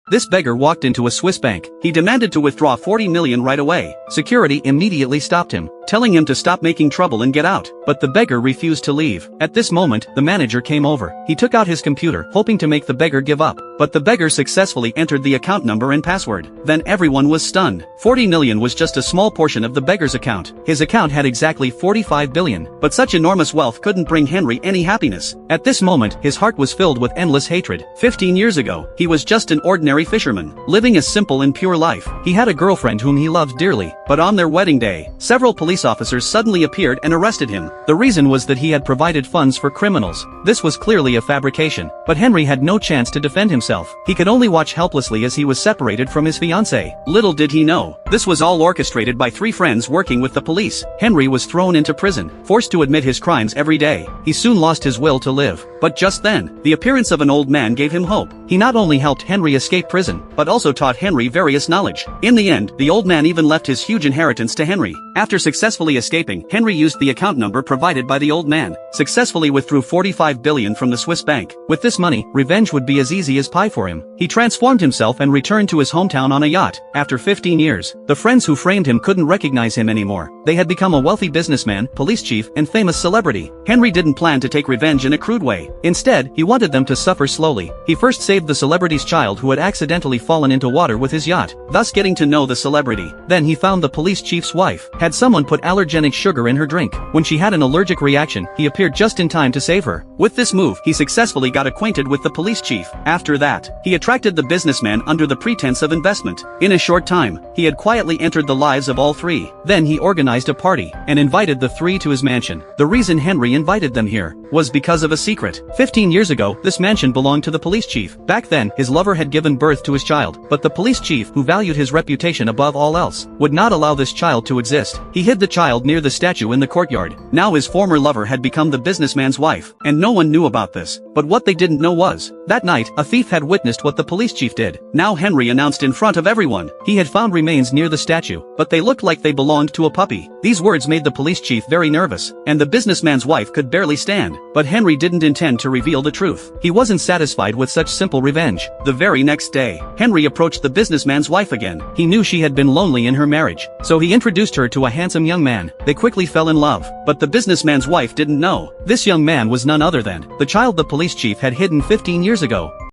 This beggar walked into a Swiss bank. He demanded to withdraw 40 million right away. Security immediately stopped him, telling him to stop making trouble and get out. But the beggar refused to leave. At this moment, the manager came over. He took out his computer, hoping to make the beggar give up. But the beggar successfully entered the account number and password. Then everyone was stunned. 40 million was just a small portion of the beggar's account. His account had exactly 45 billion. But such enormous wealth couldn't bring Henry any happiness. At this moment, his heart was filled with endless hatred. 15 years ago, he was just an ordinary fisherman, living a simple and pure life. He had a girlfriend whom he loved dearly. But on their wedding day, several police officers suddenly appeared and arrested him. The reason was that he had provided funds for criminals. This was clearly a fabrication. But Henry had no chance to defend himself. He could only watch helplessly as he was separated from his fiancée. Little did he know, this was all orchestrated by three friends working with the police. Henry was thrown into prison, forced to admit his crimes every day. He soon lost his will to live. But just then, the appearance of an old man gave him hope. He not only helped Henry escape prison, but also taught Henry various knowledge. In the end, the old man even left his huge inheritance to Henry. After successfully escaping, Henry used the account number provided by the old man, successfully withdrew 45 billion from the Swiss bank. With this money, revenge would be as easy as pie for him. He transformed himself and returned to his hometown on a yacht. After 15 years, the friends who framed him couldn't recognize him anymore. They had become a wealthy businessman, police chief, and famous celebrity. Henry didn't plan to take revenge in a crude way. Instead, he wanted them to suffer slowly. He first saved the celebrity's child who had accidentally fallen into water with his yacht, thus getting to know the celebrity. Then he found the police chief's wife had someone put allergenic sugar in her drink. When she had an allergic reaction, he appeared just in time to save her. With this move, he successfully got acquainted with the police chief. After that, he attracted the businessman under the pretense of investment. In a short time, he had quietly entered the lives of all three. Then he organized a party and invited the three to his mansion. The reason Henry invited them here was because of a secret. 15 years ago, this mansion belonged to the police chief. Back then, his lover had given birth to his child, but the police chief, who valued his reputation above all else, would not allow this child to exist. He hid the child near the statue in the courtyard. Now his former lover had become the businessman's wife, and no one knew about this. But what they didn't know was, that night, a thief had witnessed what the police chief did. Now Henry announced in front of everyone, he had found remains near the statue, but they looked like they belonged to a puppy. These words made the police chief very nervous, and the businessman's wife could barely stand. But Henry didn't intend to reveal the truth. He wasn't satisfied with such simple revenge. The very next day, Henry approached the businessman's wife again. He knew she had been lonely in her marriage, so he introduced her to a handsome young man. They quickly fell in love, but the businessman's wife didn't know. This young man was none other than the child the police chief had hidden 15 years ago.